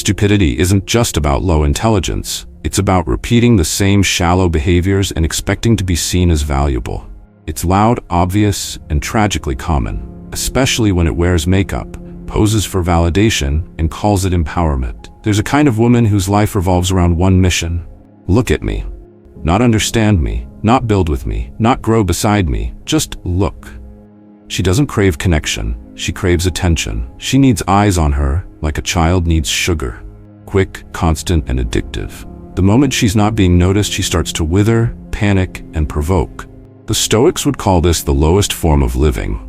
Stupidity isn't just about low intelligence. It's about repeating the same shallow behaviors and expecting to be seen as valuable. It's loud, obvious, and tragically common, especially when it wears makeup, poses for validation, and calls it empowerment. There's a kind of woman whose life revolves around one mission: look at me. Not understand me, not build with me, not grow beside me, just look. She doesn't crave connection, she craves attention. She needs eyes on her, like a child needs sugar. Quick, constant, and addictive. The moment she's not being noticed, she starts to wither, panic, and provoke. The Stoics would call this the lowest form of living,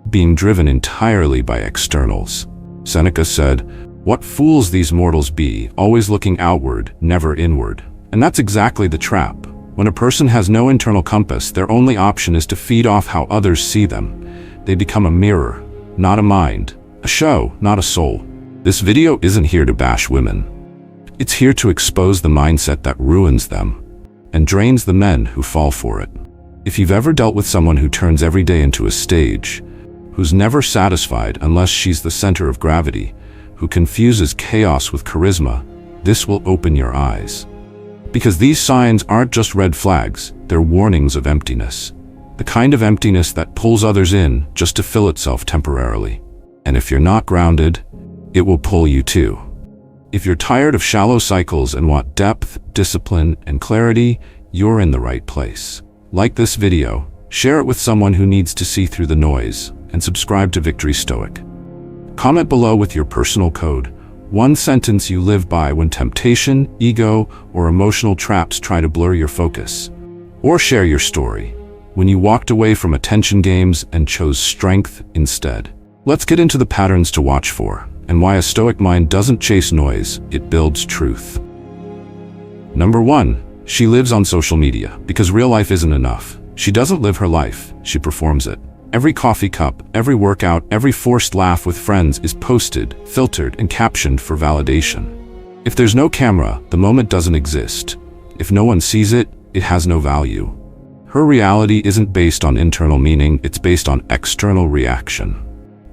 being driven entirely by externals. Seneca said, "What fools these mortals be, always looking outward, never inward." And that's exactly the trap. When a person has no internal compass, their only option is to feed off how others see them. They become a mirror, not a mind, a show, not a soul. This video isn't here to bash women. It's here to expose the mindset that ruins them and drains the men who fall for it. If you've ever dealt with someone who turns every day into a stage, who's never satisfied unless she's the center of gravity, who confuses chaos with charisma, this will open your eyes. Because these signs aren't just red flags, they're warnings of emptiness. The kind of emptiness that pulls others in just to fill itself temporarily. And if you're not grounded, it will pull you too. If you're tired of shallow cycles and want depth, discipline, and clarity, you're in the right place. Like this video, share it with someone who needs to see through the noise, and subscribe to Victory Stoic. Comment below with your personal code, one sentence you live by when temptation, ego, or emotional traps try to blur your focus. Or share your story, when you walked away from attention games and chose strength instead. Let's get into the patterns to watch for, and why a Stoic mind doesn't chase noise, it builds truth. Number 1. She lives on social media, because real life isn't enough. She doesn't live her life, she performs it. Every coffee cup, every workout, every forced laugh with friends is posted, filtered, and captioned for validation. If there's no camera, the moment doesn't exist. If no one sees it, it has no value. Her reality isn't based on internal meaning, it's based on external reaction.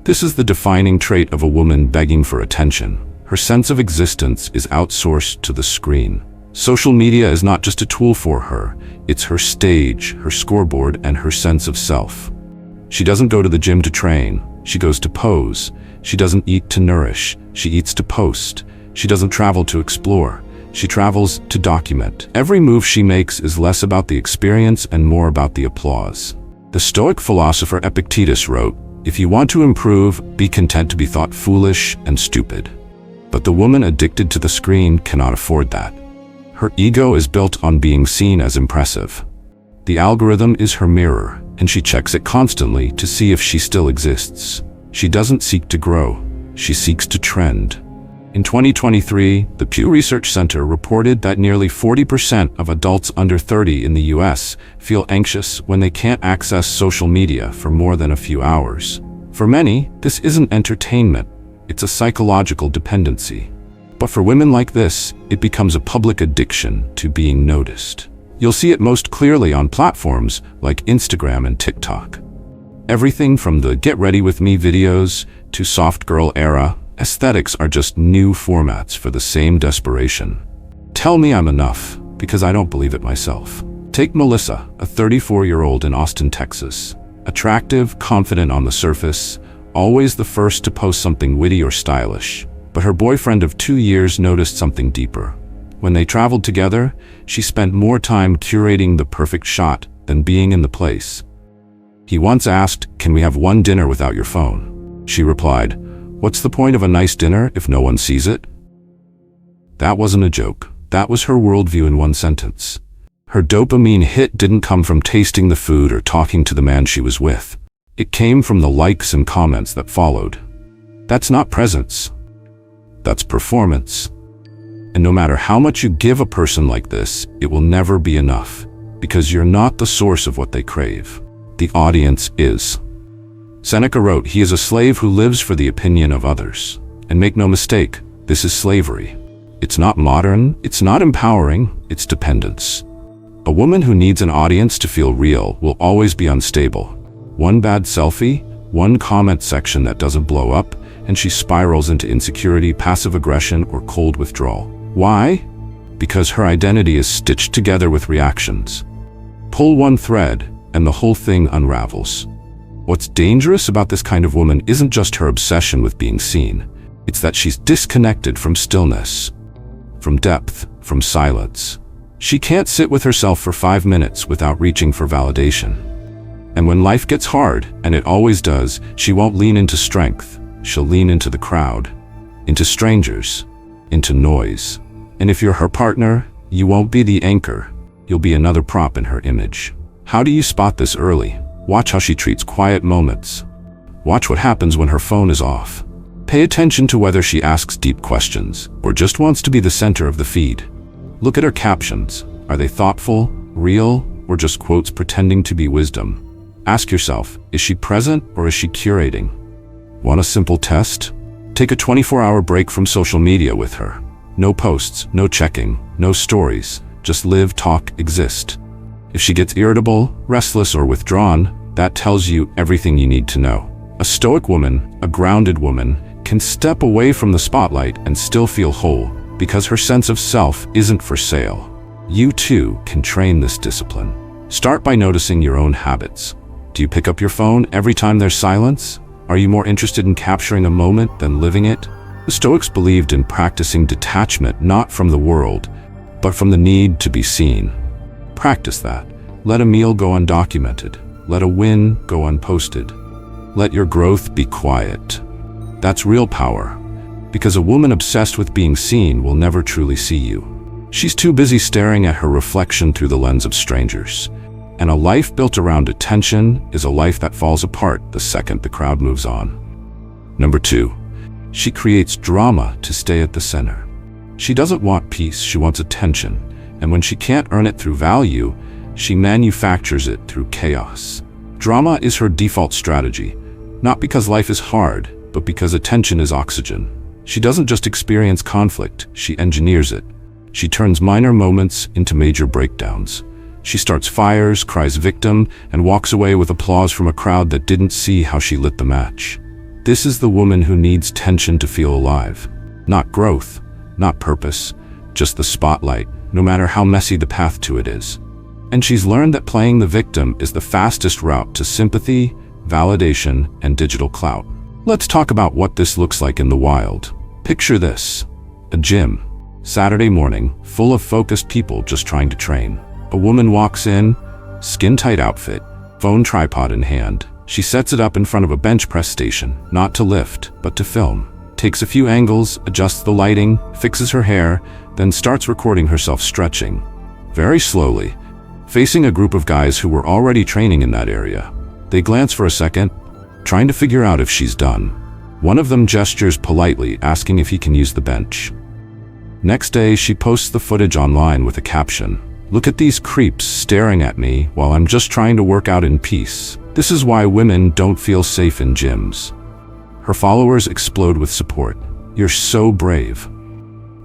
This is the defining trait of a woman begging for attention. Her sense of existence is outsourced to the screen. Social media is not just a tool for her, it's her stage, her scoreboard, and her sense of self. She doesn't go to the gym to train, she goes to pose. She doesn't eat to nourish, she eats to post. She doesn't travel to explore, she travels to document. Every move she makes is less about the experience and more about the applause. The Stoic philosopher Epictetus wrote, "If you want to improve, be content to be thought foolish and stupid." But the woman addicted to the screen cannot afford that. Her ego is built on being seen as impressive. The algorithm is her mirror, and she checks it constantly to see if she still exists. She doesn't seek to grow, she seeks to trend. In 2023, the Pew Research Center reported that nearly 40% of adults under 30 in the US feel anxious when they can't access social media for more than a few hours. For many, this isn't entertainment, it's a psychological dependency. But for women like this, it becomes a public addiction to being noticed. You'll see it most clearly on platforms like Instagram and TikTok. Everything from the Get Ready With Me videos to soft girl era, aesthetics are just new formats for the same desperation. Tell me I'm enough, because I don't believe it myself. Take Melissa, a 34-year-old in Austin, Texas. Attractive, confident on the surface, always the first to post something witty or stylish. But her boyfriend of 2 years noticed something deeper. When they traveled together, she spent more time curating the perfect shot than being in the place. He once asked, "Can we have one dinner without your phone?" She replied, "What's the point of a nice dinner if no one sees it?" That wasn't a joke. That was her worldview in one sentence. Her dopamine hit didn't come from tasting the food or talking to the man she was with. It came from the likes and comments that followed. That's not presence. That's performance. And no matter how much you give a person like this, it will never be enough, because you're not the source of what they crave. The audience is. Seneca wrote, "He is a slave who lives for the opinion of others." And make no mistake, this is slavery. It's not modern, it's not empowering, it's dependence. A woman who needs an audience to feel real will always be unstable. One bad selfie, one comment section that doesn't blow up, and she spirals into insecurity, passive aggression, or cold withdrawal. Why? Because her identity is stitched together with reactions. Pull one thread, and the whole thing unravels. What's dangerous about this kind of woman isn't just her obsession with being seen. It's that she's disconnected from stillness, from depth, from silence. She can't sit with herself for 5 minutes without reaching for validation. And when life gets hard, and it always does, she won't lean into strength. She'll lean into the crowd, into strangers, into noise. And if you're her partner, you won't be the anchor. You'll be another prop in her image. How do you spot this early? Watch how she treats quiet moments. Watch what happens when her phone is off. Pay attention to whether she asks deep questions or just wants to be the center of the feed. Look at her captions. Are they thoughtful, real, or just quotes pretending to be wisdom? Ask yourself, is she present or is she curating? Want a simple test? Take a 24-hour break from social media with her. No posts, no checking, no stories. Just live, talk, exist. If she gets irritable, restless, or withdrawn, that tells you everything you need to know. A stoic woman, a grounded woman, can step away from the spotlight and still feel whole because her sense of self isn't for sale. You too can train this discipline. Start by noticing your own habits. Do you pick up your phone every time there's silence? Are you more interested in capturing a moment than living it? The Stoics believed in practicing detachment not from the world, but from the need to be seen. Practice that. Let a meal go undocumented. Let a win go unposted. Let your growth be quiet. That's real power, because a woman obsessed with being seen will never truly see you. She's too busy staring at her reflection through the lens of strangers. And a life built around attention is a life that falls apart the second the crowd moves on. Number 2, she creates drama to stay at the center. She doesn't want peace, she wants attention. And when she can't earn it through value, she manufactures it through chaos. Drama is her default strategy, not because life is hard, but because attention is oxygen. She doesn't just experience conflict, she engineers it. She turns minor moments into major breakdowns. She starts fires, cries victim, and walks away with applause from a crowd that didn't see how she lit the match. This is the woman who needs tension to feel alive. Not growth, not purpose, just the spotlight, no matter how messy the path to it is. And she's learned that playing the victim is the fastest route to sympathy, validation, and digital clout. Let's talk about what this looks like in the wild. Picture this: a gym, Saturday morning, full of focused people just trying to train. A woman walks in, skin-tight outfit, phone tripod in hand. She sets it up in front of a bench press station, not to lift, but to film. Takes a few angles, adjusts the lighting, fixes her hair, then starts recording herself stretching. Very slowly, facing a group of guys who were already training in that area. They glance for a second, trying to figure out if she's done. One of them gestures politely, asking if he can use the bench. Next day, she posts the footage online with a caption: "Look at these creeps staring at me while I'm just trying to work out in peace. This is why women don't feel safe in gyms." Her followers explode with support. "You're so brave."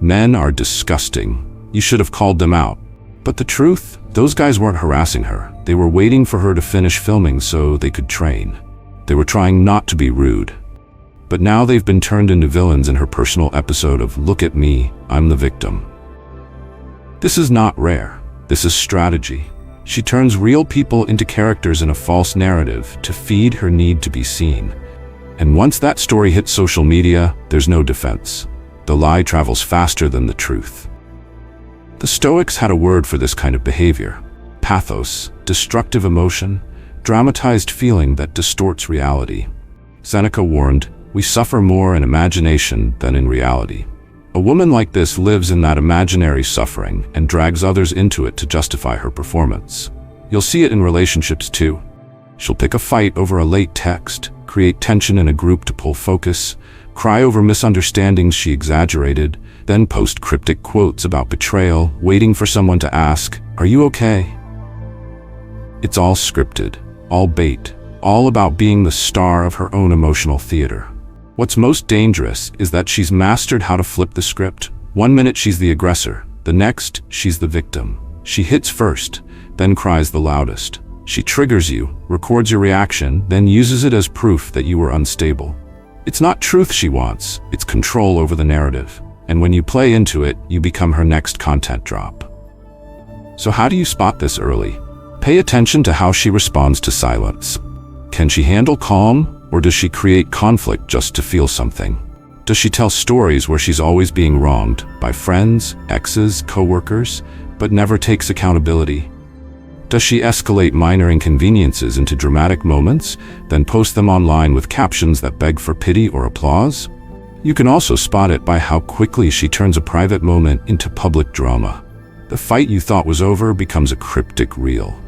"Men are disgusting. You should have called them out." But the truth? Those guys weren't harassing her. They were waiting for her to finish filming so they could train. They were trying not to be rude. But now they've been turned into villains in her personal episode of "Look at me, I'm the victim." This is not rare. This is strategy. She turns real people into characters in a false narrative to feed her need to be seen. And once that story hits social media, there's no defense. The lie travels faster than the truth. The Stoics had a word for this kind of behavior: pathos, destructive emotion, dramatized feeling that distorts reality. Seneca warned, "We suffer more in imagination than in reality." A woman like this lives in that imaginary suffering and drags others into it to justify her performance. You'll see it in relationships too. She'll pick a fight over a late text, create tension in a group to pull focus, cry over misunderstandings she exaggerated, then post cryptic quotes about betrayal, waiting for someone to ask, "Are you okay?" It's all scripted, all bait, all about being the star of her own emotional theater. What's most dangerous is that she's mastered how to flip the script. One minute she's the aggressor, the next she's the victim. She hits first, then cries the loudest. She triggers you, records your reaction, then uses it as proof that you were unstable. It's not truth she wants, it's control over the narrative. And when you play into it, you become her next content drop. So how do you spot this early? Pay attention to how she responds to silence. Can she handle calm, or does she create conflict just to feel something? Does she tell stories where she's always being wronged by friends, exes, coworkers, but never takes accountability? Does she escalate minor inconveniences into dramatic moments, then post them online with captions that beg for pity or applause? You can also spot it by how quickly she turns a private moment into public drama. The fight you thought was over becomes a cryptic reel.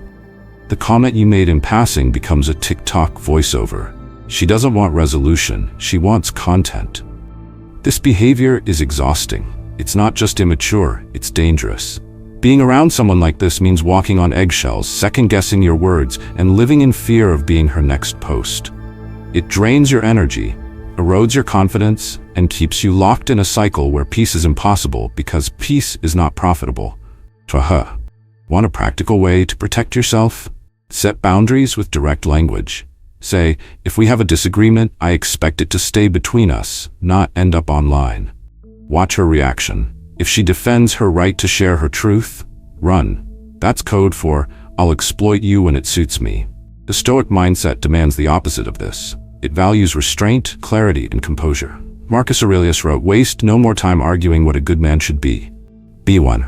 The comment you made in passing becomes a TikTok voiceover. She doesn't want resolution, she wants content. This behavior is exhausting. It's not just immature, it's dangerous. Being around someone like this means walking on eggshells, second-guessing your words, and living in fear of being her next post. It drains your energy, erodes your confidence, and keeps you locked in a cycle where peace is impossible because peace is not profitable. Want a practical way to protect yourself? Set boundaries with direct language. Say, if we have a disagreement, I expect it to stay between us, not end up online. Watch her reaction. If she defends her right to share her truth, run. That's code for, I'll exploit you when it suits me. The Stoic mindset demands the opposite of this. It values restraint, clarity, and composure. Marcus Aurelius wrote, "Waste no more time arguing what a good man should be. Be one."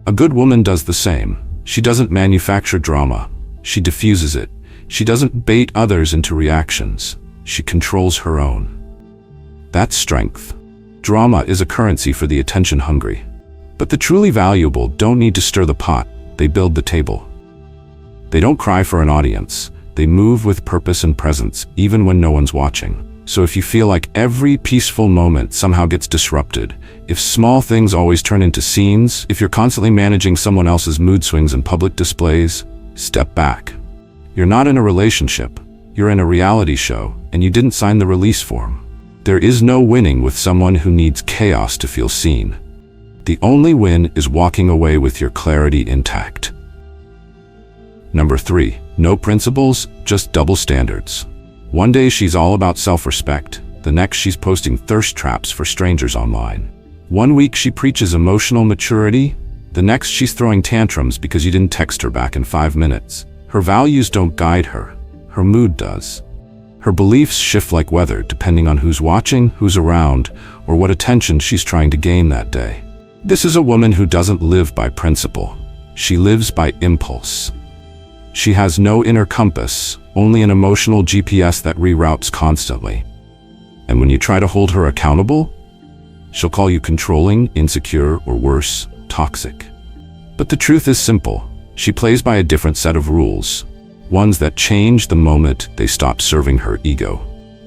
A good woman does the same. She doesn't manufacture drama. She diffuses it. She doesn't bait others into reactions. She controls her own. That's strength. Drama is a currency for the attention-hungry. But the truly valuable don't need to stir the pot, they build the table. They don't cry for an audience. They move with purpose and presence, even when no one's watching. So if you feel like every peaceful moment somehow gets disrupted, if small things always turn into scenes, if you're constantly managing someone else's mood swings and public displays, step back. You're not in a relationship. You're in a reality show, and you didn't sign the release form. There is no winning with someone who needs chaos to feel seen. The only win is walking away with your clarity intact. Number 3, no principles, just double standards. One day she's all about self-respect. The next she's posting thirst traps for strangers online. One week she preaches emotional maturity. The next she's throwing tantrums because you didn't text her back in 5 minutes. Her values don't guide her. Her mood does. Her beliefs shift like weather depending on who's watching, who's around, or what attention she's trying to gain that day. This is a woman who doesn't live by principle. She lives by impulse. She has no inner compass, only an emotional GPS that reroutes constantly. And when you try to hold her accountable, she'll call you controlling, insecure, or worse, toxic. But the truth is simple. She plays by a different set of rules. Ones that change the moment they stop serving her ego.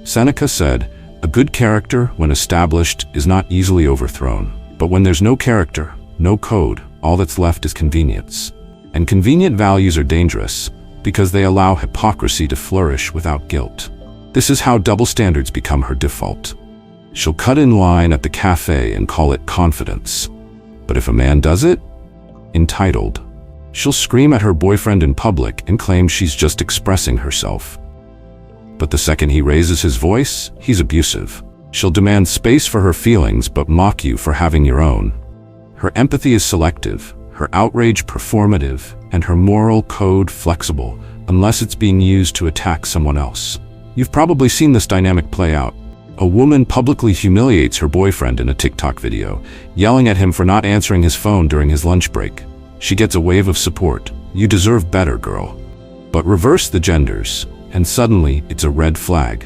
Seneca said, "A good character, when established, is not easily overthrown. But when there's no character, no code, all that's left is convenience." And convenient values are dangerous because they allow hypocrisy to flourish without guilt. This is how double standards become her default. She'll cut in line at the cafe and call it confidence. But if a man does it, entitled. She'll scream at her boyfriend in public and claim she's just expressing herself. But the second he raises his voice, he's abusive. She'll demand space for her feelings but mock you for having your own. Her empathy is selective, her outrage performative, and her moral code flexible, unless it's being used to attack someone else. You've probably seen this dynamic play out. A woman publicly humiliates her boyfriend in a TikTok video, yelling at him for not answering his phone during his lunch break. She gets a wave of support. "You deserve better, girl." But reverse the genders, and suddenly it's a red flag.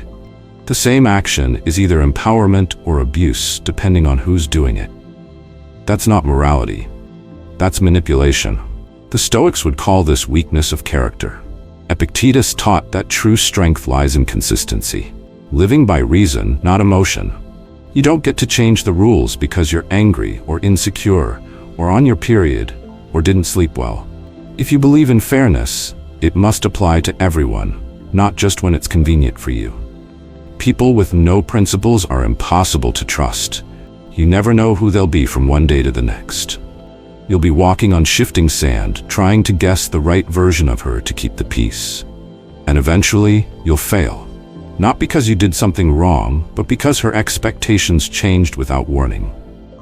The same action is either empowerment or abuse, depending on who's doing it. That's not morality. That's manipulation. The Stoics would call this weakness of character. Epictetus taught that true strength lies in consistency. Living by reason, not emotion. You don't get to change the rules because you're angry or insecure or on your period or didn't sleep well. If you believe in fairness, it must apply to everyone, not just when it's convenient for you. People with no principles are impossible to trust. You never know who they'll be from one day to the next. You'll be walking on shifting sand, trying to guess the right version of her to keep the peace. And eventually, you'll fail. Not because you did something wrong, but because her expectations changed without warning.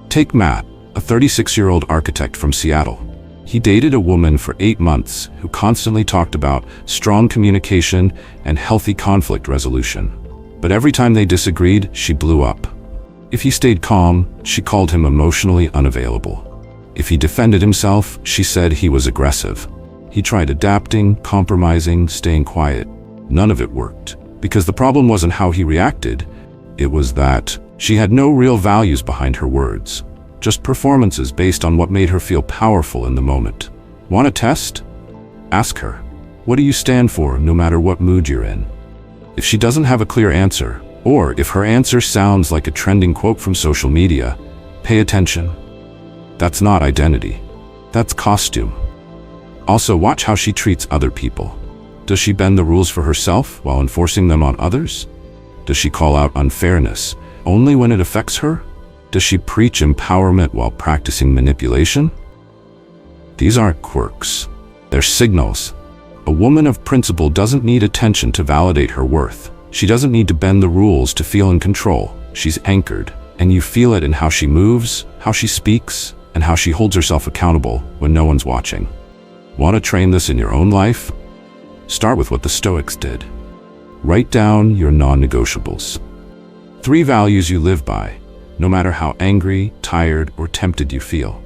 Take Matt, a 36-year-old architect from Seattle. He dated a woman for 8 months who constantly talked about strong communication and healthy conflict resolution. But every time they disagreed, she blew up. If he stayed calm, she called him emotionally unavailable. If he defended himself, she said he was aggressive. He tried adapting, compromising, staying quiet. None of it worked. Because the problem wasn't how he reacted, it was that she had no real values behind her words. Just performances based on what made her feel powerful in the moment. Want a test? Ask her, what do you stand for no matter what mood you're in? If she doesn't have a clear answer, or if her answer sounds like a trending quote from social media, pay attention. That's not identity. That's costume. Also, watch how she treats other people. Does she bend the rules for herself while enforcing them on others? Does she call out unfairness only when it affects her? Does she preach empowerment while practicing manipulation? These aren't quirks. They're signals. A woman of principle doesn't need attention to validate her worth. She doesn't need to bend the rules to feel in control. She's anchored, and you feel it in how she moves, how she speaks, and how she holds herself accountable when no one's watching. Want to train this in your own life? Start with what the Stoics did. Write down your non-negotiables. 3 values you live by, no matter how angry, tired, or tempted you feel.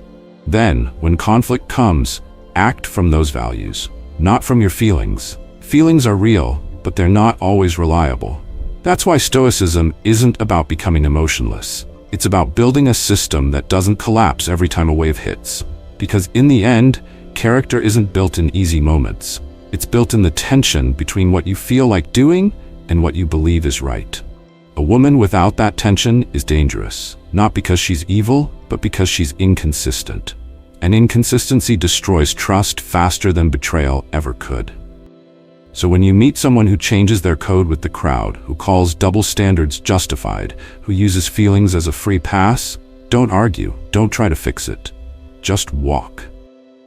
Then, when conflict comes, act from those values, not from your feelings. Feelings are real, but they're not always reliable. That's why Stoicism isn't about becoming emotionless. It's about building a system that doesn't collapse every time a wave hits. Because in the end, character isn't built in easy moments. It's built in the tension between what you feel like doing and what you believe is right. A woman without that tension is dangerous, not because she's evil, but because she's inconsistent. And inconsistency destroys trust faster than betrayal ever could. So when you meet someone who changes their code with the crowd, who calls double standards justified, who uses feelings as a free pass, don't argue, don't try to fix it. Just walk.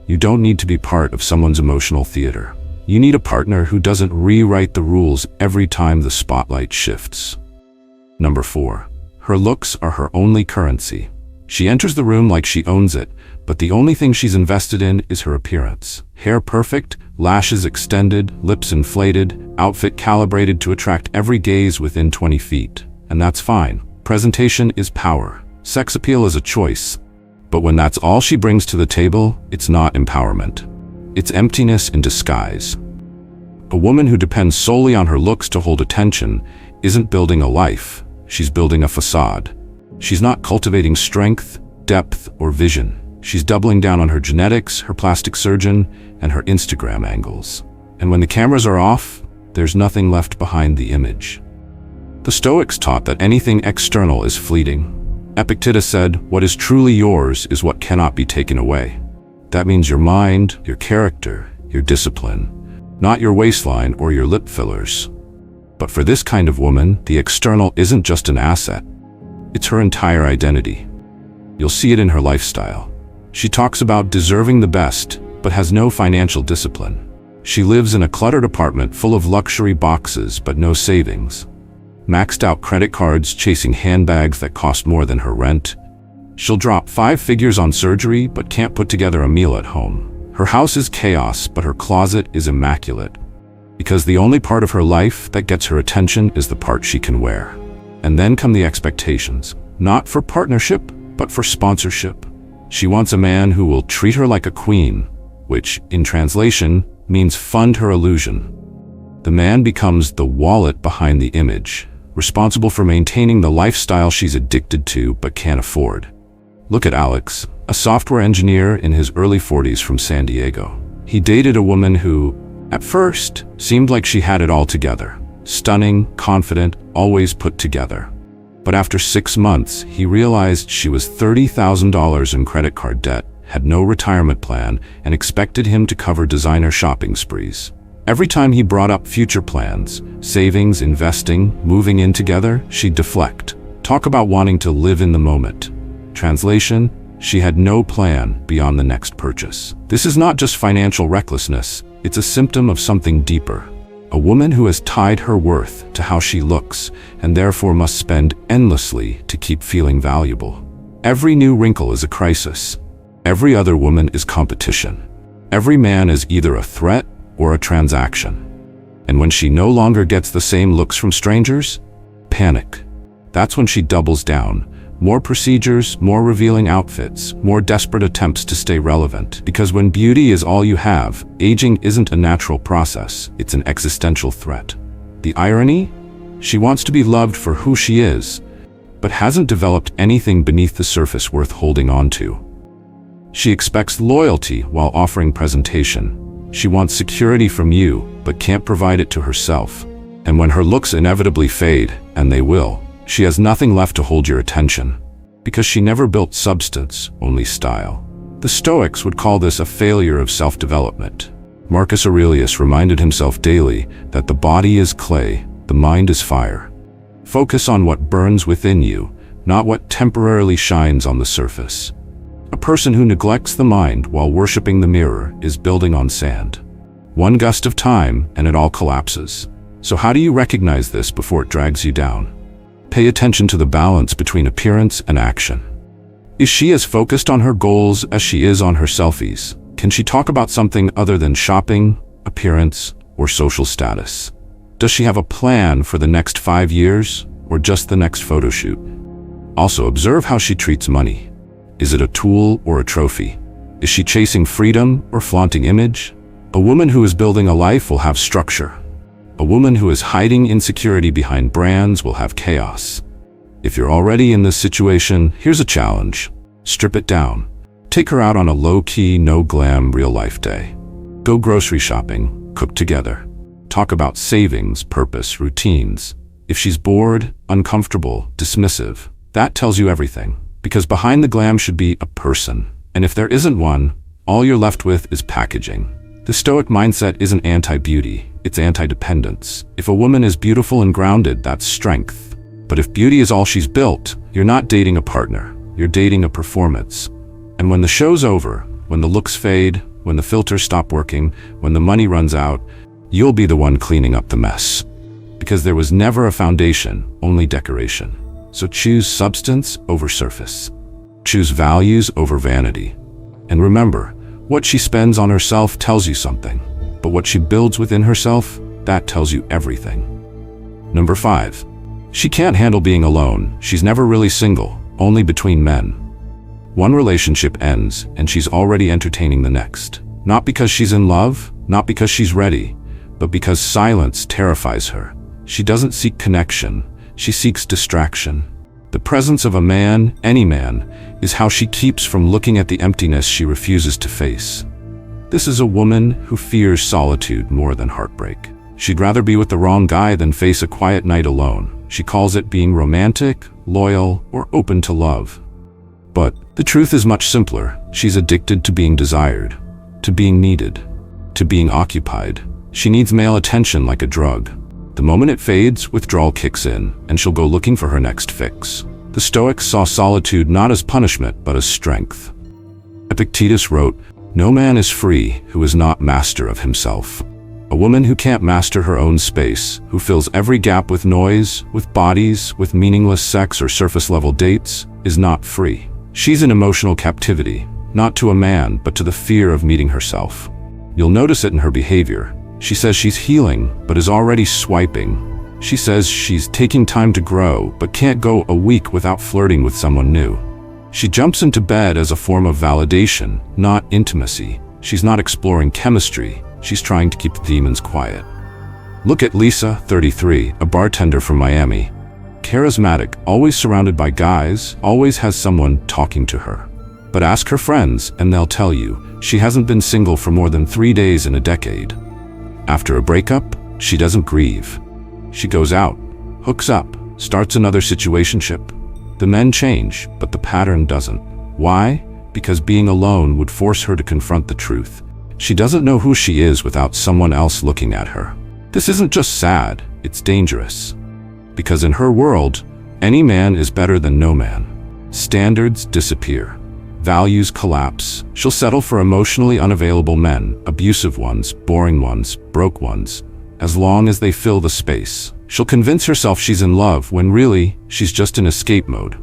You don't need to be part of someone's emotional theater. You need a partner who doesn't rewrite the rules every time the spotlight shifts. Number 4. Her looks are her only currency. She enters the room like she owns it, but the only thing she's invested in is her appearance. Hair perfect, lashes extended, lips inflated, outfit calibrated to attract every gaze within 20 feet. And that's fine. Presentation is power. Sex appeal is a choice. But when that's all she brings to the table, it's not empowerment. It's emptiness in disguise. A woman who depends solely on her looks to hold attention isn't building a life. She's building a facade. She's not cultivating strength, depth, or vision. She's doubling down on her genetics, her plastic surgeon, and her Instagram angles. And when the cameras are off, there's nothing left behind the image. The Stoics taught that anything external is fleeting. Epictetus said, "What is truly yours is what cannot be taken away." That means your mind, your character, your discipline, not your waistline or your lip fillers. But for this kind of woman, the external isn't just an asset. It's her entire identity. You'll see it in her lifestyle. She talks about deserving the best, but has no financial discipline. She lives in a cluttered apartment full of luxury boxes but no savings. Maxed out credit cards chasing handbags that cost more than her rent. She'll drop 5 figures on surgery but can't put together a meal at home. Her house is chaos, but her closet is immaculate. Because the only part of her life that gets her attention is the part she can wear. And then come the expectations. Not for partnership, but for sponsorship. She wants a man who will treat her like a queen, which, in translation, means fund her illusion. The man becomes the wallet behind the image, responsible for maintaining the lifestyle she's addicted to but can't afford. Look at Alex, a software engineer in his early 40s from San Diego. He dated a woman who, at first, seemed like she had it all together. Stunning, confident, always put together. But after 6 months, he realized she was $30,000 in credit card debt, had no retirement plan, and expected him to cover designer shopping sprees. Every time he brought up future plans, savings, investing, moving in together, she'd deflect. Talk about wanting to live in the moment. Translation, she had no plan beyond the next purchase. This is not just financial recklessness, it's a symptom of something deeper. A woman who has tied her worth to how she looks and therefore must spend endlessly to keep feeling valuable. Every new wrinkle is a crisis. Every other woman is competition. Every man is either a threat or a transaction. And when she no longer gets the same looks from strangers, panic. That's when she doubles down. More procedures, more revealing outfits, more desperate attempts to stay relevant. Because when beauty is all you have, aging isn't a natural process, it's an existential threat. The irony? She wants to be loved for who she is, but hasn't developed anything beneath the surface worth holding on to. She expects loyalty while offering presentation. She wants security from you, but can't provide it to herself. And when her looks inevitably fade, and they will, she has nothing left to hold your attention, because she never built substance, only style. The Stoics would call this a failure of self-development. Marcus Aurelius reminded himself daily that the body is clay, the mind is fire. Focus on what burns within you, not what temporarily shines on the surface. A person who neglects the mind while worshiping the mirror is building on sand. One gust of time and it all collapses. So how do you recognize this before it drags you down? Pay attention to the balance between appearance and action. Is she as focused on her goals as she is on her selfies? Can she talk about something other than shopping, appearance, or social status? Does she have a plan for the next 5 years, or just the next photo shoot? Also, observe how she treats money. Is it a tool or a trophy? Is she chasing freedom or flaunting image? A woman who is building a life will have structure. A woman who is hiding insecurity behind brands will have chaos. If you're already in this situation, here's a challenge. Strip it down. Take her out on a low-key, no-glam, real-life day. Go grocery shopping, cook together. Talk about savings, purpose, routines. If she's bored, uncomfortable, dismissive, that tells you everything. Because behind the glam should be a person. And if there isn't one, all you're left with is packaging. The Stoic mindset isn't anti-beauty, it's anti-dependence. If a woman is beautiful and grounded, that's strength. But if beauty is all she's built, you're not dating a partner, you're dating a performance. And when the show's over, when the looks fade, when the filters stop working, when the money runs out, you'll be the one cleaning up the mess. Because there was never a foundation, only decoration. So choose substance over surface. Choose values over vanity. And remember, what she spends on herself tells you something, but what she builds within herself, that tells you everything. Number 5. She can't handle being alone. She's never really single, only between men. One relationship ends, and she's already entertaining the next. Not because she's in love, not because she's ready, but because silence terrifies her. She doesn't seek connection, she seeks distraction. The presence of a man, any man, is how she keeps from looking at the emptiness she refuses to face. This is a woman who fears solitude more than heartbreak. She'd rather be with the wrong guy than face a quiet night alone. She calls it being romantic, loyal, or open to love. But the truth is much simpler. She's addicted to being desired, to being needed, to being occupied. She needs male attention like a drug. The moment it fades, withdrawal kicks in, and she'll go looking for her next fix. The Stoics saw solitude not as punishment, but as strength. Epictetus wrote, "No man is free who is not master of himself." A woman who can't master her own space, who fills every gap with noise, with bodies, with meaningless sex or surface-level dates, is not free. She's in emotional captivity, not to a man, but to the fear of meeting herself. You'll notice it in her behavior. She says she's healing, but is already swiping. She says she's taking time to grow, but can't go a week without flirting with someone new. She jumps into bed as a form of validation, not intimacy. She's not exploring chemistry. She's trying to keep the demons quiet. Look at Lisa, 33, a bartender from Miami. Charismatic, always surrounded by guys, always has someone talking to her. But ask her friends, and they'll tell you, she hasn't been single for more than 3 days in a decade. After a breakup, she doesn't grieve. She goes out, hooks up, starts another situationship. The men change, but the pattern doesn't. Why? Because being alone would force her to confront the truth. She doesn't know who she is without someone else looking at her. This isn't just sad, it's dangerous. Because in her world, any man is better than no man. Standards disappear. Values collapse. She'll settle for emotionally unavailable men, abusive ones, boring ones, broke ones, as long as they fill the space. She'll convince herself she's in love when really, she's just in escape mode.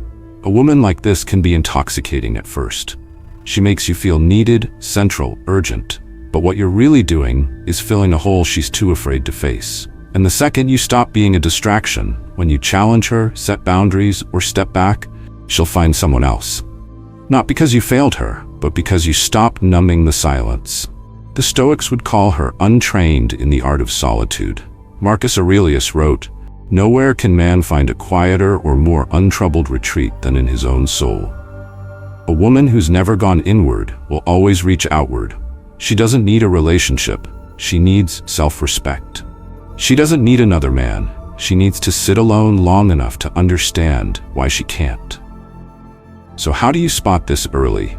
A woman like this can be intoxicating at first. She makes you feel needed, central, urgent. But what you're really doing is filling a hole she's too afraid to face. And the second you stop being a distraction, when you challenge her, set boundaries, or step back, she'll find someone else. Not because you failed her, but because you stopped numbing the silence. The Stoics would call her untrained in the art of solitude. Marcus Aurelius wrote, "Nowhere can man find a quieter or more untroubled retreat than in his own soul." A woman who's never gone inward will always reach outward. She doesn't need a relationship. She needs self-respect. She doesn't need another man. She needs to sit alone long enough to understand why she can't. So how do you spot this early?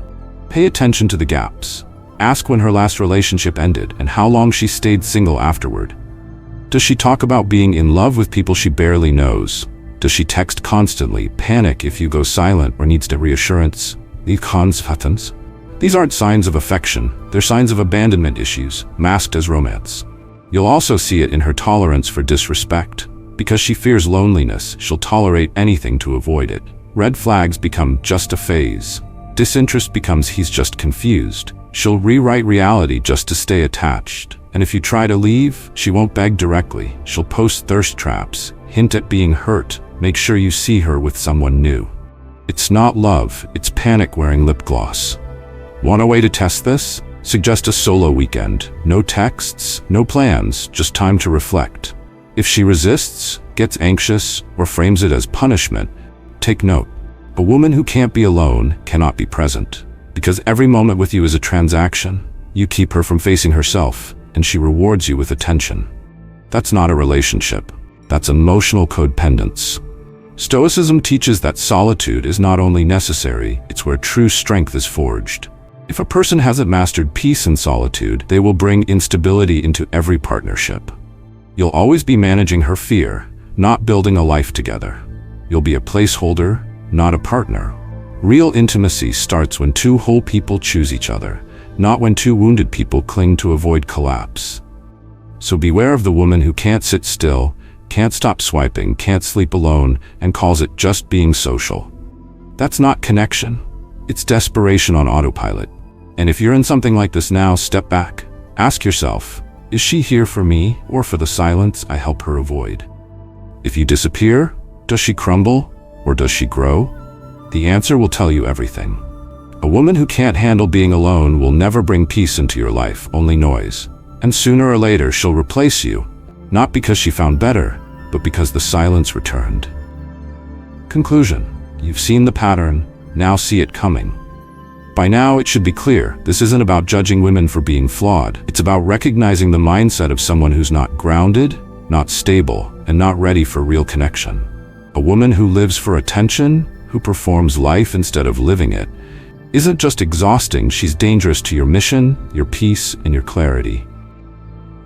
Pay attention to the gaps. Ask when her last relationship ended and how long she stayed single afterward. Does she talk about being in love with people she barely knows? Does she text constantly, panic if you go silent, or needs reassurance? These aren't signs of affection. They're signs of abandonment issues, masked as romance. You'll also see it in her tolerance for disrespect. Because she fears loneliness, she'll tolerate anything to avoid it. Red flags become just a phase. Disinterest becomes he's just confused. She'll rewrite reality just to stay attached. And if you try to leave, she won't beg directly. She'll post thirst traps, hint at being hurt, make sure you see her with someone new. It's not love, it's panic wearing lip gloss. Want a way to test this? Suggest a solo weekend. No texts, no plans, just time to reflect. If she resists, gets anxious, or frames it as punishment, take note. A woman who can't be alone cannot be present. Because every moment with you is a transaction. You keep her from facing herself, and she rewards you with attention. That's not a relationship. That's emotional codependence. Stoicism teaches that solitude is not only necessary, it's where true strength is forged. If a person hasn't mastered peace in solitude, they will bring instability into every partnership. You'll always be managing her fear, not building a life together. You'll be a placeholder, not a partner. Real intimacy starts when two whole people choose each other, not when two wounded people cling to avoid collapse. So beware of the woman who can't sit still, can't stop swiping, can't sleep alone, and calls it just being social. That's not connection. It's desperation on autopilot. And if you're in something like this now, step back. Ask yourself, is she here for me or for the silence I help her avoid? If you disappear, does she crumble or does she grow? The answer will tell you everything. A woman who can't handle being alone will never bring peace into your life, only noise. And sooner or later she'll replace you, not because she found better, but because the silence returned. Conclusion: you've seen the pattern, now see it coming. By now it should be clear, this isn't about judging women for being flawed. It's about recognizing the mindset of someone who's not grounded, not stable, and not ready for real connection. A woman who lives for attention, who performs life instead of living it, isn't just exhausting, she's dangerous to your mission, your peace, and your clarity.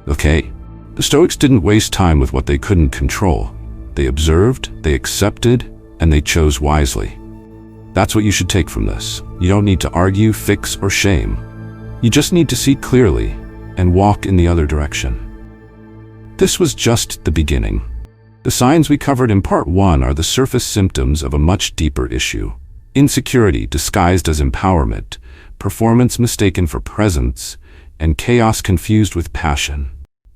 Okay, the Stoics didn't waste time with what they couldn't control. They observed, they accepted, and they chose wisely. That's what you should take from this. You don't need to argue, fix, or shame. You just need to see clearly and walk in the other direction. This was just the beginning. The signs we covered in part 1 are the surface symptoms of a much deeper issue. Insecurity disguised as empowerment, performance mistaken for presence, and chaos confused with passion.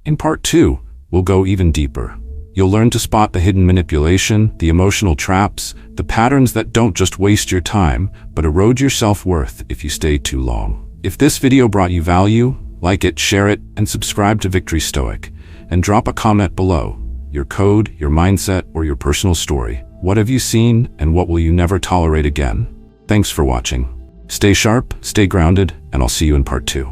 In part 2, we'll go even deeper. You'll learn to spot the hidden manipulation, the emotional traps, the patterns that don't just waste your time, but erode your self-worth if you stay too long. If this video brought you value, like it, share it, and subscribe to Victory Stoic. And drop a comment below. Your code, your mindset, or your personal story. What have you seen, and what will you never tolerate again? Thanks for watching. Stay sharp, stay grounded, and I'll see you in part 2.